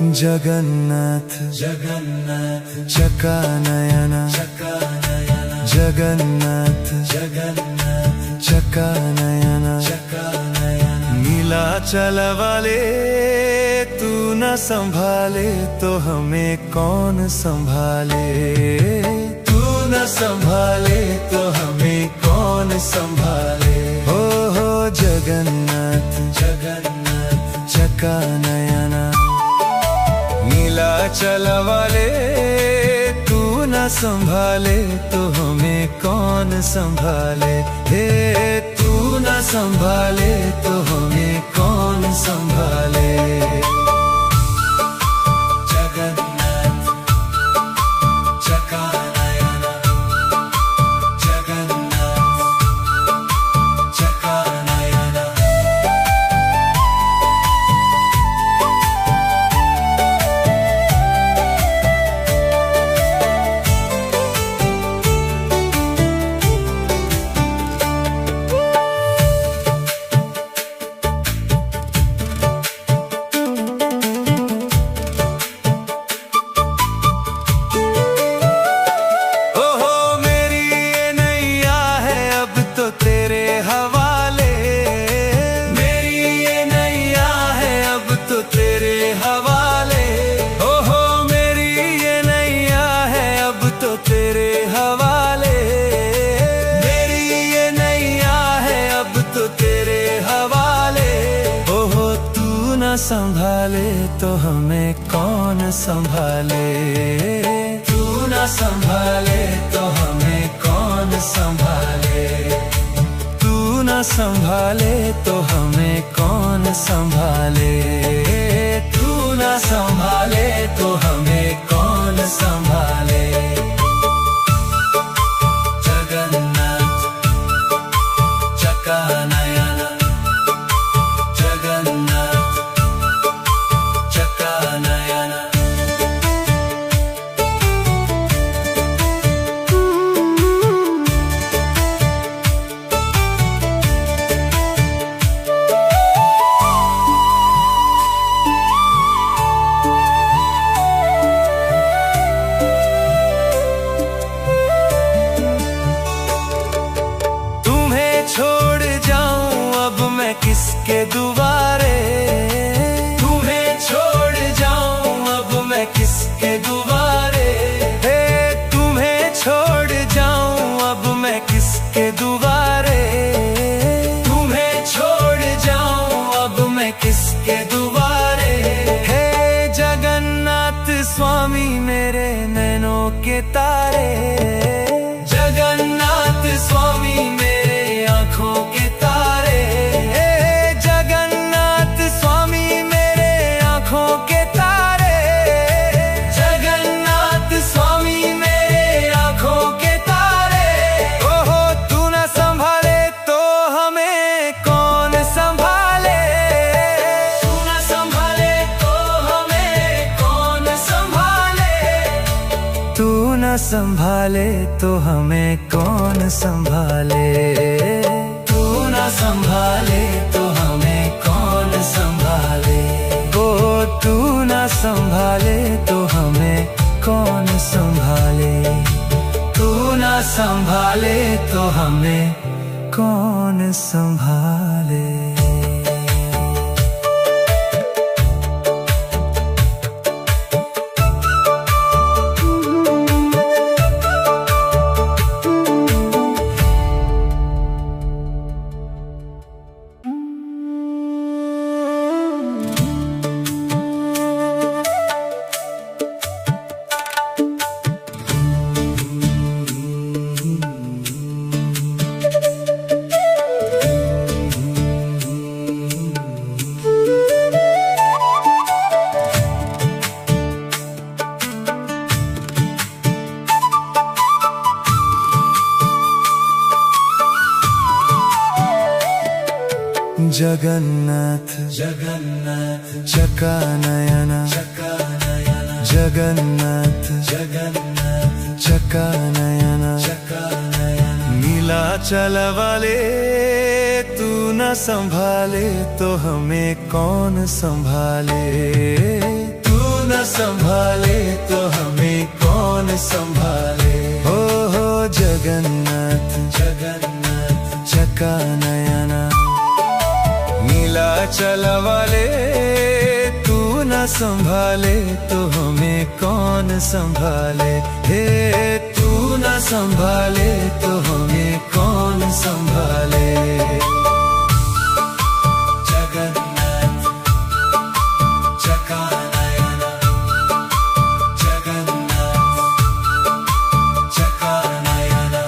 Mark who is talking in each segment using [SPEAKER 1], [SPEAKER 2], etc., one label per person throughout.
[SPEAKER 1] जगन्नाथ जगन्नाथ चकानयन चकानयन जगन्नाथ जगन्नाथ चकानयन चकानयन नीलाचल वाले तू न संभाले तो हमें कौन संभाले। तू न संभाले तो हमें कौन संभाले। हो जगन्नाथ जगन्नाथ चकानयन नीलाचल वाले तू न संभाले तो हमें कौन संभाले। हे तू न संभाले तो हमें कौन संभाले। जगन्नाथ चकानयन जगन्नाथ चकानयन संभाले तो हमें कौन संभाले। तू न संभाले तो हमें कौन संभाले। तू न संभाले तो हमें कौन संभाले। तू न संभाले तो हमें कौन संभाले। जगन्नाथ चकानयन जगन्नाथ चकानयन तुम्हें छोड़ जाऊं अब मैं किसके दुआरे। तुम्हें छोड़ जाऊं अब मैं किसके दुआरे। हे तुम्हें छोड़ जाऊं अब मैं किसके दुआरे। तुम्हें छोड़ जाऊं अब मैं किसके दुआरे। हे जगन्नाथ स्वामी मेरे नैनों के तारे। जगन्नाथ स्वामी मेरे आँखों के तारे। जगन्नाथ स्वामी मेरे आँखों के तारे। जगन्नाथ स्वामी मेरे आँखों के तारे। ओहो तू न संभाले तो हमें कौन संभाले। तू न संभाले तो हमें कौन संभाले। तू न संभाले तो हमें कौन संभाले। तू न संभाले तो हमें कौन संभाले। ओ तू न संभाले तो हमें कौन संभाले। तू न संभाले तो हमें कौन संभाले। जगन्नाथ जगन्नाथ चकानयन चकानयन जगन्नाथ जगन्नाथ चकानयन चकानयन नीलाचल वाले तू न संभाले तो हमें कौन संभाले। तू संभाले। हो जगन्नाथ जगन्नाथ चका नयना, नीलाचल वाले तू न संभाले तो हमें कौन संभाले। हे तू न संभाले तो हमें कौन संभाले। जगन्नाथ चका नयना, जगन्नाथ चका नयना।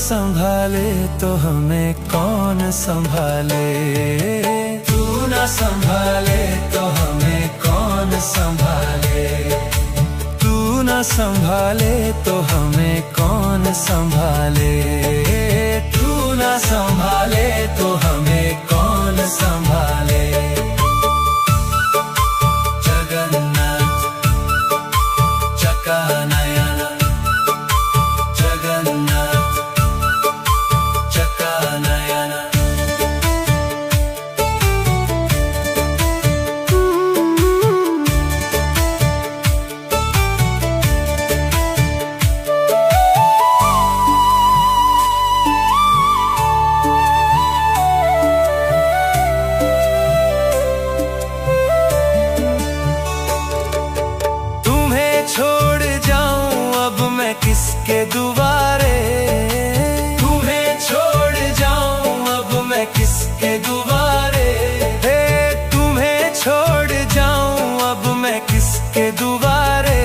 [SPEAKER 1] संभाले तो हमें कौन संभाले। तू न संभाले तो हमें कौन संभाले। तू न संभाले तो हमें कौन संभाले। तू न संभाले तो हमें कौन संभाले। जगन्नाथ चका नयना, जगन्नाथ चका नयना। तुम्हें छोड़ जाऊं अब मैं किसके दुआरे। किसके दुआरे। हे तुम्हें छोड़ जाऊं अब मैं किसके दुआरे।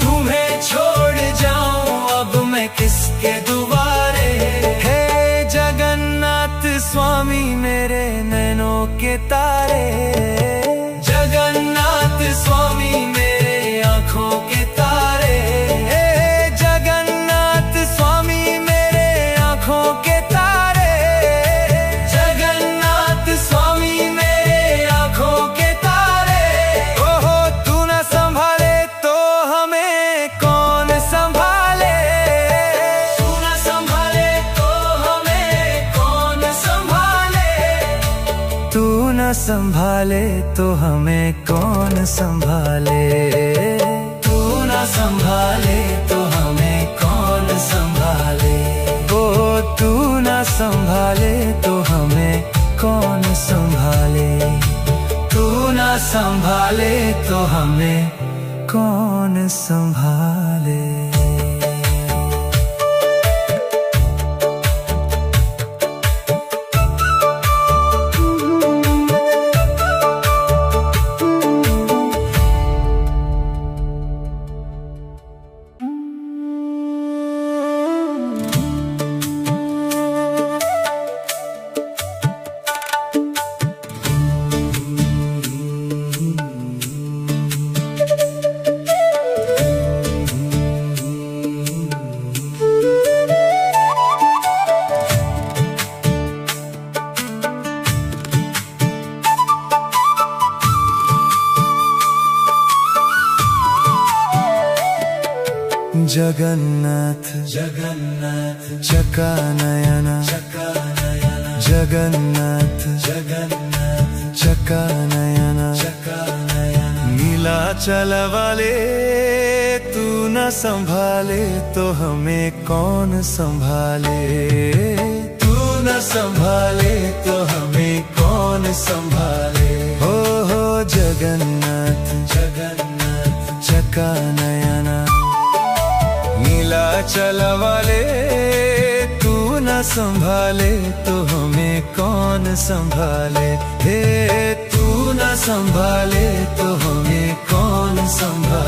[SPEAKER 1] तुम्हें छोड़ जाऊं अब मैं किसके दुआरे। हे जगन्नाथ स्वामी मेरे नैनों के तारे। जगन्नाथ स्वामी मेरे आँखों के तारे। हे जगन्नाथ स्वामी मेरे आँखों के संभाले तो हमें कौन संभाले। तू न संभाले तो हमें कौन संभाले। ओ तू न संभाले तो हमें कौन संभाले। तू न संभाले तो हमें कौन संभाले। जगन्नाथ जगन्नाथ चका नयना, जगन्नाथ जगन्नाथ चका नयना, नीलाचल वाले तू न संभाले तो हमें कौन संभाले। तू न संभाले तो हमें कौन संभाले। हो जगन्नाथ जगन्नाथ चका नयना, नीलाचल वाले तू न संभाले तो हमें कौन संभाले। हे तू न संभाले तो हमें कौन संभाले।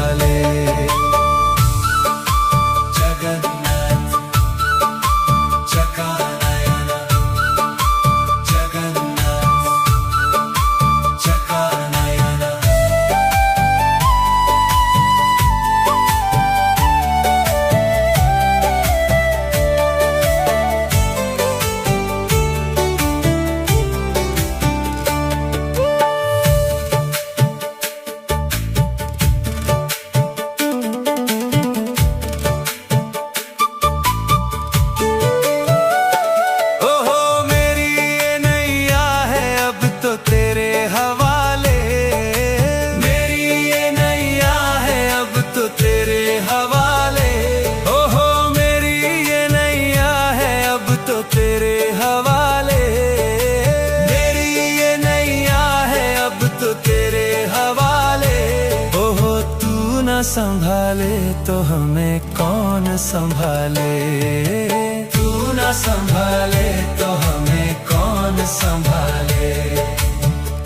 [SPEAKER 1] हवाले। मेरी ये नैया है अब तो तेरे हवाले। ओहो मेरी ये नैया है अब तो तेरे हवाले। मेरी ये नैया है अब तो तेरे हवाले। ओहो तू न संभाले तो हमें कौन संभाले। तू न संभाले तो हमें कौन संभाले।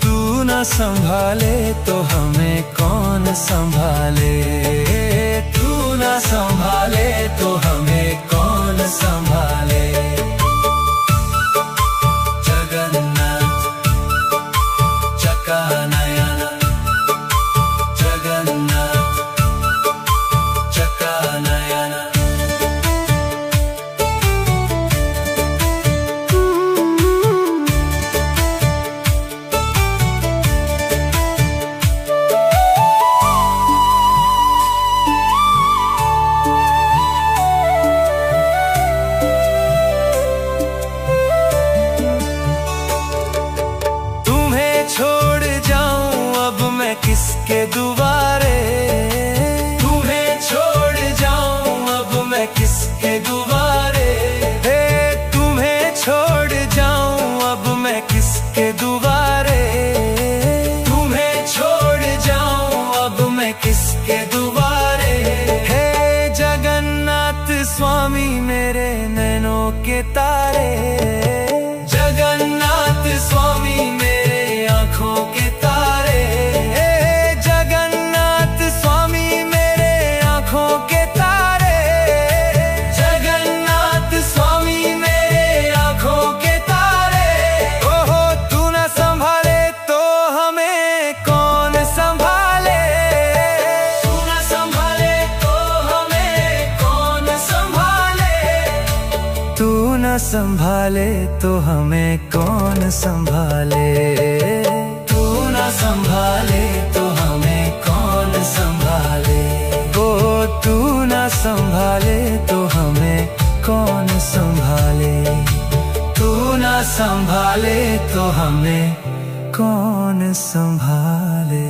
[SPEAKER 1] तू न संभाले तो हमें कौन संभाले। तू न संभाले तो हमें कौन संभाले। जगन्नाथ चकानयन। जगन्नाथ चकानयन। किसके दुआरे। तुम्हें छोड़ जाऊं अब मैं किसके दुआरे। हे तुम्हें छोड़ जाऊं अब मैं किसके दुआरे। तुम्हें छोड़ जाऊं अब मैं किसके दुआरे। हे जगन्नाथ स्वामी मेरे नैनों के तारे। जगन्नाथ स्वामी मेरे आँखों के तारे। संभाले तो हमें कौन संभाले। तू न संभाले तो हमें कौन संभाले। ओ तू न संभाले तो हमें कौन संभाले। तू न संभाले तो हमें कौन संभाले।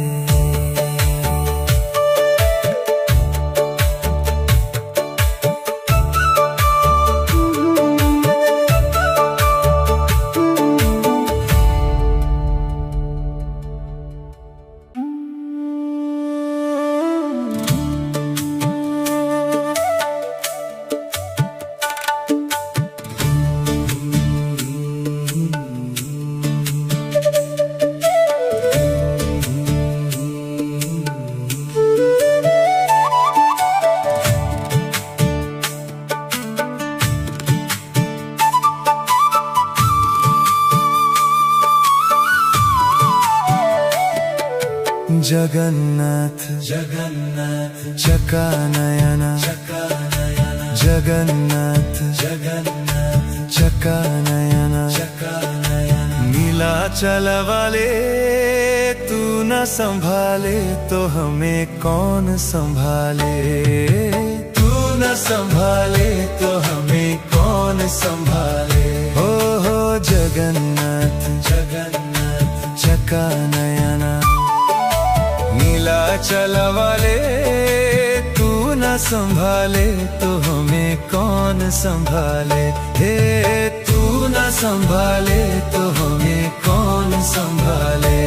[SPEAKER 1] जगन्नाथ जगन्नाथ चकानयन। जगन्नाथ जगन्नाथ चकानयन। नीलाचल वाले तू न संभाले तो हमें कौन संभाले। तू न संभाले तो हमें कौन संभाले। हो जगन्नाथ जगन्नाथ चकानयन। नीलाचल वाले तू न संभाले तो हमें कौन संभाले। हे तू न संभाले तो हमें कौन संभाले।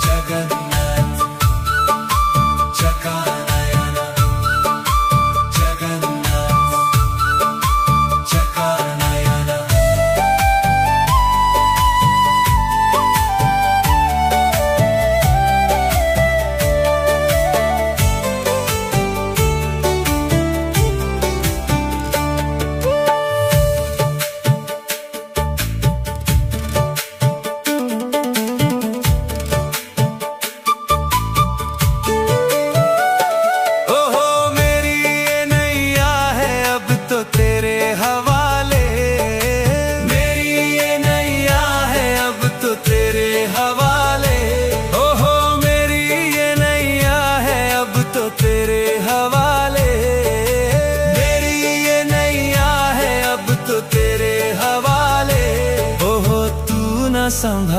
[SPEAKER 1] जगन्नाथ चकानयन। जगन्नाथ चकानयन।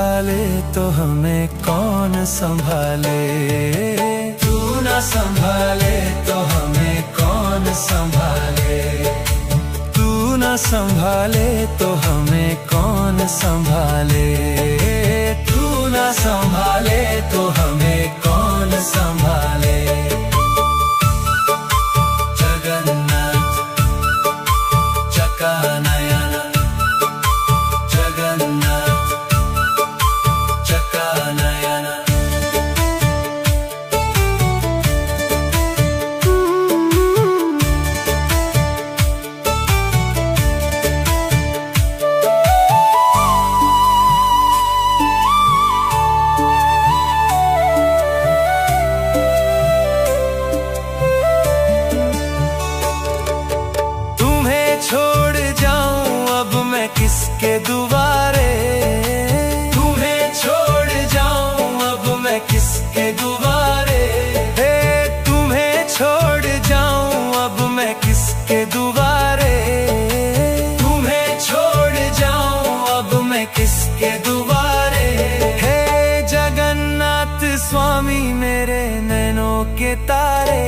[SPEAKER 1] संभाले तो हमें कौन संभाले, तू ना संभाले तो हमें कौन संभाले, तू ना संभाले तो हमें कौन संभाले, तू ना संभाले तो हमें कौन संभाले। जगन्नाथ चकानयन, जगन्नाथ चकानयन। छोड़ जाऊं अब मैं किसके दुआरे, तुम्हें छोड़ जाऊं अब मैं किसके दुआरे, हे तुम्हें छोड़ जाऊं अब मैं किसके दुआरे, तुम्हें छोड़ जाऊं अब मैं किसके दुआरे। हे जगन्नाथ स्वामी मेरे नैनों के तारे,